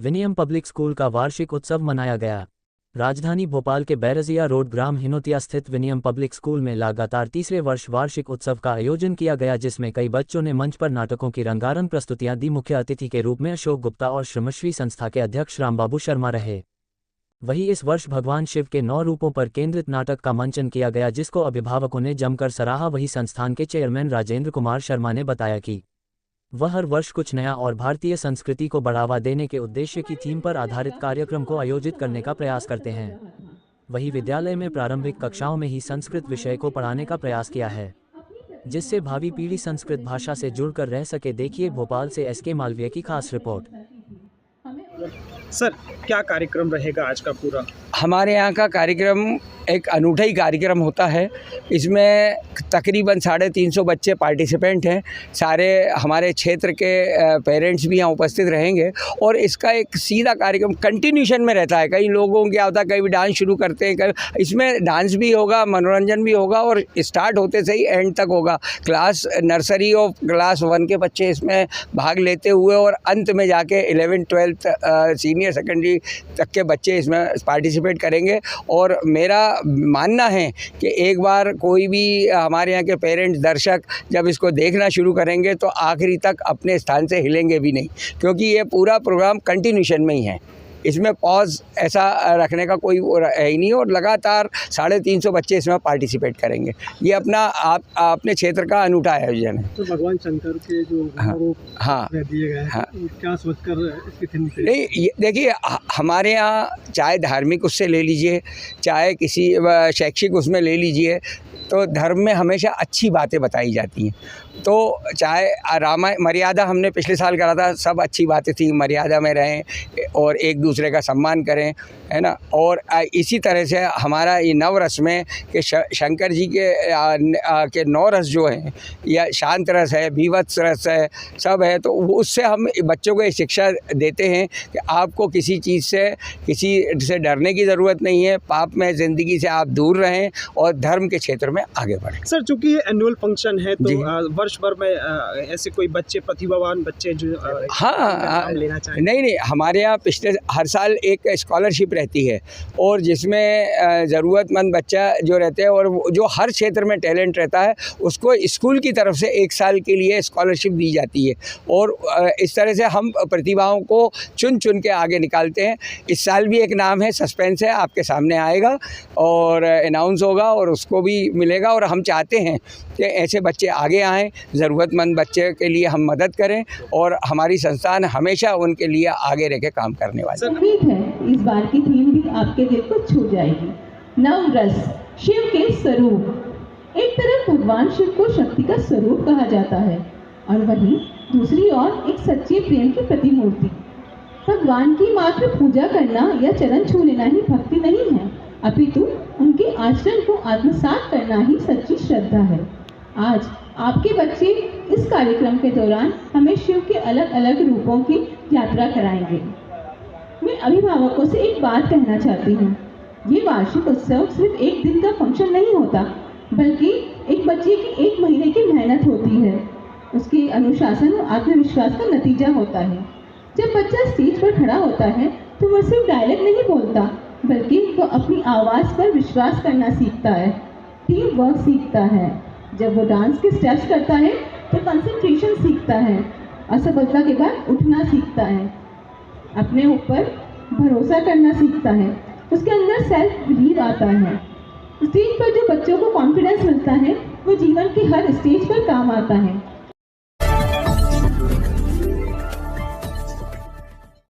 विनियम public school का वार्षिक उत्सव मनाया गया। राजधानी भोपाल के बैरजिया रोड ग्राम हिनोतिया स्थित विनियम पब्लिक स्कूल में लगातार तीसरे वर्ष वार्षिक उत्सव का आयोजन किया गया, जिसमें कई बच्चों ने मंच पर नाटकों की रंगारंग प्रस्तुतियां दी। मुख्य अतिथि के रूप में अशोक गुप्ता और श्रमश्री संस्था के अध्यक्ष रामबाबू शर्मा रहे। वहीं इस वर्ष भगवान शिव के 9 रूपों पर केंद्रित नाटक का मंचन किया गया, जिसको अभिभावकों ने जमकर सराहा। वहीं संस्थान के चेयरमैन राजेंद्र कुमार शर्मा ने बताया कि वह हर वर्ष कुछ नया और भारतीय संस्कृति को बढ़ावा देने के उद्देश्य की थीम पर आधारित कार्यक्रम को आयोजित करने का प्रयास करते हैं। वहीं विद्यालय में प्रारंभिक कक्षाओं में ही संस्कृत विषय को पढ़ाने का प्रयास किया है, जिससे भावी पीढ़ी संस्कृत भाषा से जुड़कर रह सके। देखिए भोपाल से एसके मालवीय की खास रिपोर्ट। सर, क्या कार्यक्रम रहेगा आज का पूरा? हमारे यहाँ का कार्यक्रम एक अनूठा ही कार्यक्रम होता है। इसमें तकरीबन 350 बच्चे पार्टिसिपेंट हैं। सारे हमारे क्षेत्र के पेरेंट्स भी यहाँ उपस्थित रहेंगे और इसका एक सीधा कार्यक्रम कंटिन्यूशन में रहता है। कई लोगों क्या होता है, कई डांस शुरू करते हैं, कई इसमें डांस भी होगा, मनोरंजन भी होगा और स्टार्ट होते से ही एंड तक होगा। क्लास नर्सरी और क्लास 1 के बच्चे इसमें भाग लेते हुए और अंत में जाके 11th 12th सीनियर सेकेंडरी तक के बच्चे इसमें पार्टिसिपेट करेंगे। और मेरा मानना है कि एक बार कोई भी हमारे यहाँ के पेरेंट्स दर्शक जब इसको देखना शुरू करेंगे तो आखिरी तक अपने स्थान से हिलेंगे भी नहीं, क्योंकि ये पूरा प्रोग्राम कंटिन्यूशन में ही है। इसमें पॉज ऐसा रखने का कोई है ही नहीं और लगातार 350 बच्चे इसमें पार्टिसिपेट करेंगे। ये अपने क्षेत्र का अनूठा आयोजन है। तो भगवान शंकर के जो दिए गए हैं, क्या सोचकर इसकी थीम पे? नहीं, देखिए हमारे यहाँ चाहे धार्मिक उससे ले लीजिए, चाहे किसी शैक्षिक उसमें ले लीजिए, तो धर्म में हमेशा अच्छी बातें बताई जाती हैं। तो चाहे रामायण मर्यादा हमने पिछले साल करा था, सब अच्छी बातें थी, मर्यादा में रहें और एक दूसरे का सम्मान करें, है ना। और इसी तरह से हमारा ये नवरस में कि शंकर जी के 9 रस जो हैं, या शांत रस है, भीवत्स रस है, सब है। तो उससे हम बच्चों को एक शिक्षा देते हैं कि आपको किसी चीज़ से किसी से डरने की ज़रूरत नहीं है, पाप में ज़िंदगी से आप दूर रहें और धर्म के क्षेत्र में आगे बढ़ें। सर, चूँकि ये एनुअल फंक्शन है तो वर्ष भर में ऐसे कोई बच्चे, प्रतिभावान बच्चे जो लेना चाहें? नहीं, हमारे यहाँ पिछले हर साल एक स्कॉलरशिप रहती है और जिसमें ज़रूरतमंद बच्चा जो रहते हैं और जो हर क्षेत्र में टैलेंट रहता है उसको स्कूल की तरफ से 1 साल के लिए स्कॉलरशिप दी जाती है। और इस तरह से हम प्रतिभाओं को चुन के आगे निकालते हैं। इस साल भी एक नाम है, सस्पेंस है, आपके सामने आएगा और अनाउंस होगा और उसको भी मिलेगा। और हम चाहते हैं कि ऐसे बच्चे आगे आएँ, ज़रूरतमंद बच्चे के लिए हम मदद करें और हमारी संस्थान हमेशा उनके लिए आगे रह के काम करने वाली है। उम्मीद है इस बार की थीम भी आपके दिल को छू जाएगी। नवरस, शिव के स्वरूप। एक तरफ भगवान शिव को शक्ति का स्वरूप कहा जाता है और वहीं दूसरी ओर एक सच्चे प्रेम की प्रतिमूर्ति। भगवान की मात्र पूजा करना या चरण छू लेना ही भक्ति नहीं है, अपितु उनके आचरण को आत्मसात करना ही सच्ची श्रद्धा है। आज आपके बच्चे इस कार्यक्रम के दौरान हमें शिव के अलग अलग रूपों की यात्रा कराएंगे। मैं अभिभावकों से एक बात कहना चाहती हूँ, ये वार्षिक उत्सव सिर्फ एक दिन का फंक्शन नहीं होता, बल्कि एक बच्चे की 1 महीने की मेहनत होती है, उसके अनुशासन और आत्मविश्वास का नतीजा होता है। जब बच्चा स्टेज पर खड़ा होता है तो वह सिर्फ डायलॉग नहीं बोलता, बल्कि वो अपनी आवाज़ पर विश्वास करना सीखता है, टीम वर्क सीखता है। जब वो डांस के स्टेप्स करता है तो कंसंट्रेशन सीखता है, असफलता के बाद उठना सीखता है, अपने ऊपर भरोसा करना सीखता है, उसके अंदर सेल्फ बिलीव आता है। स्टेज पर जो बच्चों को कॉन्फिडेंस मिलता है वो जीवन के हर स्टेज पर काम आता है।